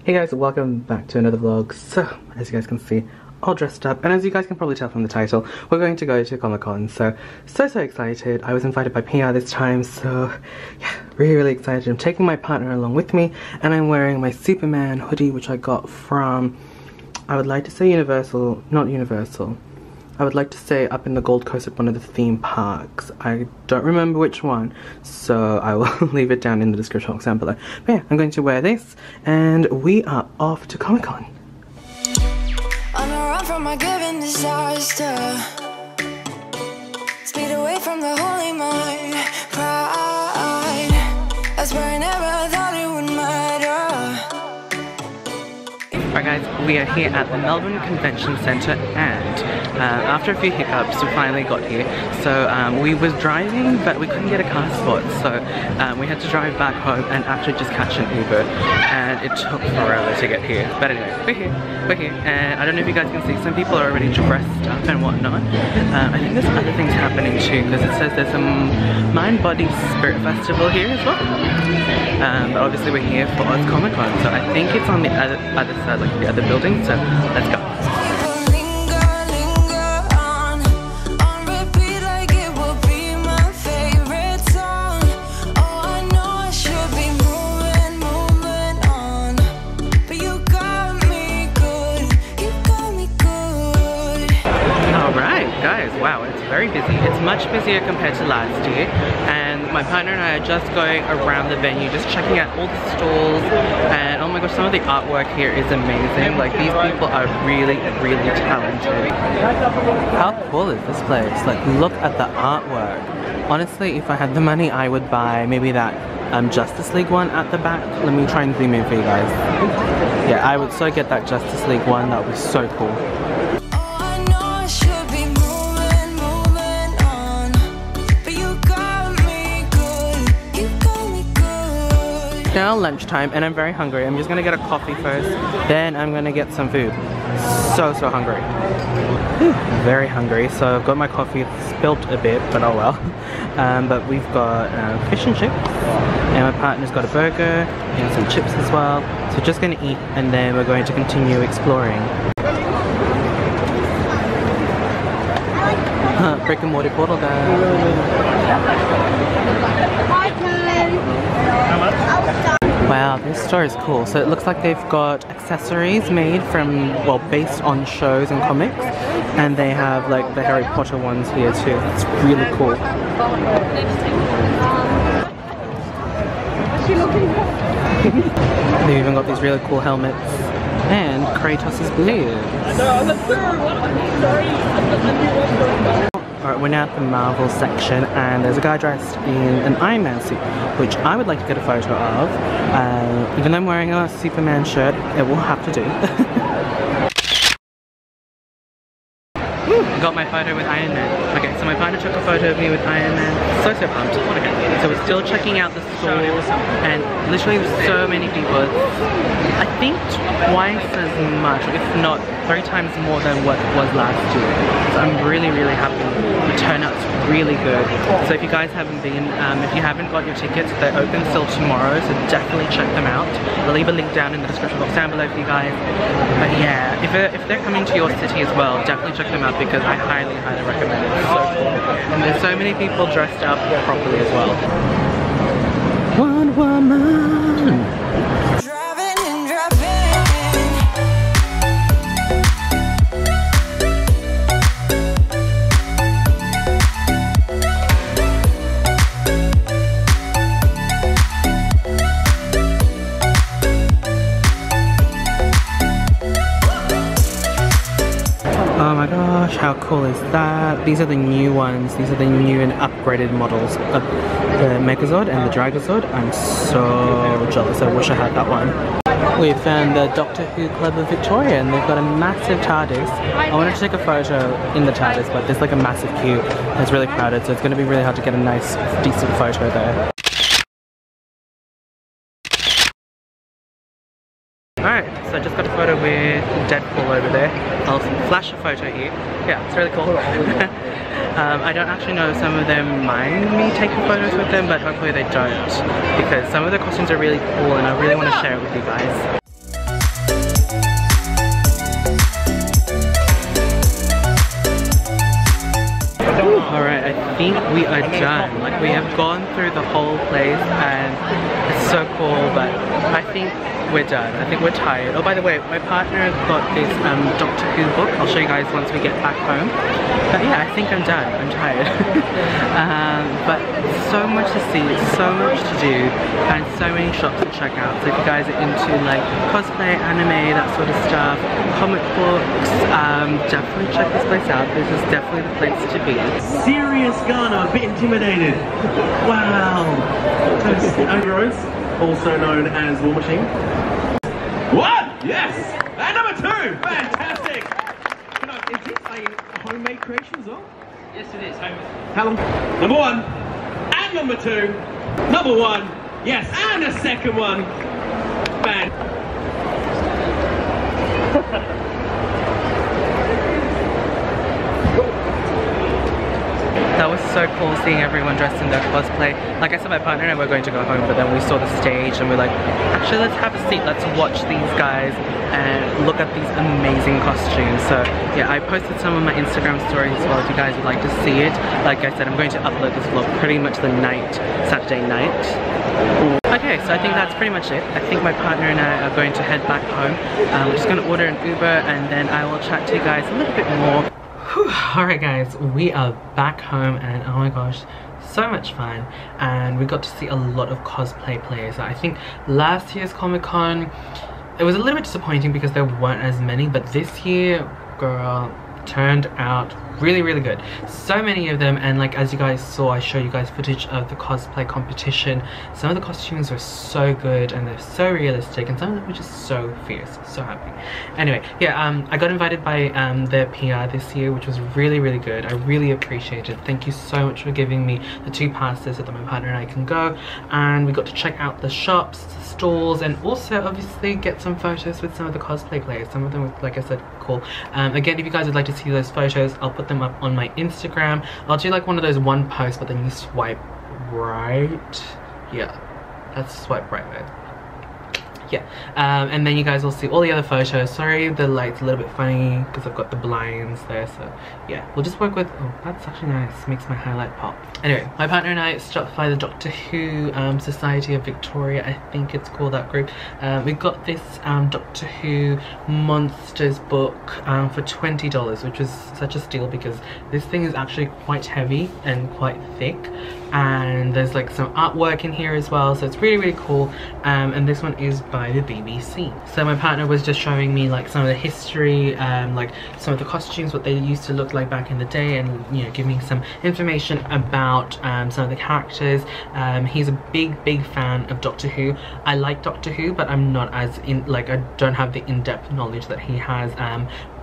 Hey guys, welcome back to another vlog. So, as you guys can see, all dressed up, and as you guys can probably tell from the title, we're going to go to Comic-Con, so excited. I was invited by PR this time, so yeah, really excited. I'm taking my partner along with me, and I'm wearing my Superman hoodie, which I got from, I would like to say not Universal. I would like to say up in the Gold Coast at one of the theme parks. I don't remember which one, so I will leave it down in the description box down below. But yeah, I'm going to wear this, and we are off to Comic-Con. On a run from my given disaster, speed away from the holy mind, pride. That's where I never thought it would matter. Alright guys, we are here at the Melbourne Convention Centre, and after a few hiccups we finally got here. So we was driving but we couldn't get a car spot, so we had to drive back home and actually just catch an Uber, and it took forever to get here. But anyway, we're here, and I don't know if you guys can see, some people are already dressed up and whatnot. I think there's other things happening too, because it says there's a Mind, Body, Spirit Festival here as well. But obviously we're here for Oz Comicon, so I think it's on the other side, like the other building, so let's go. Guys, wow, it's very busy. It's much busier compared to last year, and my partner and I are just going around the venue, just checking out all the stalls, and oh my gosh, some of the artwork here is amazing. Like, these people are really talented. How cool is this place? Like, look at the artwork. Honestly, if I had the money, I would buy maybe that Justice League one at the back. Let me try and zoom in for you guys. Yeah, I would so get that Justice League one. That would be so cool. Now lunchtime, and I'm very hungry. I'm just gonna get a coffee first, then I'm gonna get some food. So hungry. Whew, very hungry. So I've got my coffee. It's spilt a bit, but oh well. But we've got fish and chips, and my partner's got a burger and some chips as well. So just gonna eat, and then we're going to continue exploring. Brick and mortar portal guys. Wow, this store is cool. So it looks like they've got accessories made from, well, based on shows and comics, and they have like the Harry Potter ones here too. It's really cool. They've even got these really cool helmets and Kratos' beard. Alright, we're now at the Marvel section, and there's a guy dressed in an Iron Man suit, which I would like to get a photo of. Even though I'm wearing a Superman shirt, it will have to do. Got my photo with Iron Man. Okay, so my partner took a photo of me with Iron Man. So pumped. So we're still checking out the stores, and literally so many people. I think twice as much, if not 3 times more than what was last year. So I'm really happy. The turnout's really good. So if you guys haven't been, if you haven't got your tickets, they're open still tomorrow, so definitely check them out. I'll leave a link down in the description box down below for you guys. But yeah, if they're coming to your city as well, definitely check them out, because I highly recommend it. It's so cool. And there's so many people dressed up properly as well. One woman. Oh my gosh, how cool is that? These are the new ones. These are the new and upgraded models of the Megazord and the Dragozord. I'm so jealous. I wish I had that one. We found the Doctor Who Club of Victoria, and they've got a massive TARDIS. I wanted to take a photo in the TARDIS, but there's like a massive queue, and it's really crowded, so it's going to be really hard to get a nice, decent photo there. Alright, so I just got a photo with Deadpool over there. I'll flash a photo here. Yeah, it's really cool. I don't actually know if some of them mind me taking photos with them, but hopefully they don't, because some of the costumes are really cool and I really want to share it with you guys. think we are done. Like, we have gone through the whole place and it's so cool, but I think we're done. I think we're tired. Oh, by the way, my partner got this Doctor Who book. I'll show you guys once we get back home. But yeah, I think I'm done. I'm tired. But so much to see, so much to do, and so many shops to check out. So if you guys are into like cosplay, anime, that sort of stuff, comic books, definitely check this place out. This is definitely the place to be. Serious Ghana, a bit intimidated. Wow. Oz, also known as War Machine. One! Yes! And number two! Fantastic! Is this a homemade creation as well? Yes, it is. Homemade. How long? Number one. And number two. Number one. Yes. And a second one. Bang. That was so cool seeing everyone dressed in their cosplay. Like I said, my partner and I were going to go home, but then we saw the stage and we're like, actually let's have a seat, let's watch these guys and look at these amazing costumes. So yeah, I posted some of my Instagram stories as well if you guys would like to see it. Like I said, I'm going to upload this vlog pretty much the night, Saturday night. Okay, so I think that's pretty much it. I think my partner and I are going to head back home. We're just going to order an Uber and then I will chat to you guys a little bit more. Alright guys, we are back home and oh my gosh, so much fun, and we got to see a lot of cosplay players. I think last year's Comic-Con, it was a little bit disappointing because there weren't as many, but this year, girl, turned out really good. So many of them, and like as you guys saw, I showed you guys footage of the cosplay competition. Some of the costumes were so good and they're so realistic, and some of them were just so fierce. So happy. Anyway, yeah, I got invited by their PR this year, which was really good. I really appreciate it. Thank you so much for giving me the 2 passes so that my partner and I can go, and we got to check out the shops, the stalls, and also obviously get some photos with some of the cosplay players. Some of them were, like I said, cool. Again, if you guys would like to see those photos, I'll put them up on my Instagram. I'll do like one of those one post, but then you swipe right. Yeah, that's swipe right mode. Yeah, and then you guys will see all the other photos. Sorry, the light's a little bit funny because I've got the blinds there, so yeah, we'll just work with, oh, that's actually nice, makes my highlight pop. Anyway, my partner and I stopped by the Doctor Who Society of Victoria, I think it's called, that group. We got this Doctor Who Monsters book for $20, which was such a steal because this thing is actually quite heavy and quite thick, and there's like some artwork in here as well, so it's really cool. And this one is by the BBC. So my partner was just showing me like some of the history, like some of the costumes, what they used to look like back in the day, and you know, giving some information about some of the characters. He's a big fan of Doctor Who. I like Doctor Who, but I'm not as in, like, I don't have the in-depth knowledge that he has.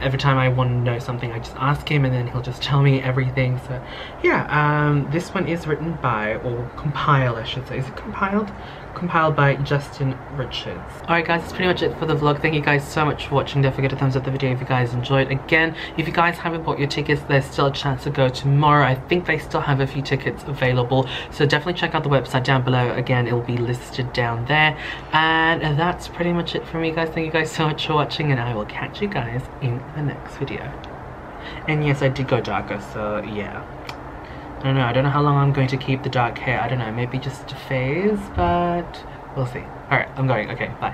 Every time I want to know something, I just ask him and then he'll just tell me everything. So yeah, this one is written by, or compiled I should say, is it compiled? Compiled by Justin Richards. Alright guys, that's pretty much it for the vlog. Thank you guys so much for watching. Don't forget to thumbs up the video if you guys enjoyed. Again, if you guys haven't bought your tickets, there's still a chance to go tomorrow. I think they still have a few tickets available, so definitely check out the website down below. Again, it will be listed down there. And that's pretty much it for me guys. Thank you guys so much for watching, and I will catch you guys in the next video. And yes, I did go darker, so yeah. I don't know how long I'm going to keep the dark hair. I don't know, maybe just a phase, but we'll see. Alright, I'm going. Okay, bye.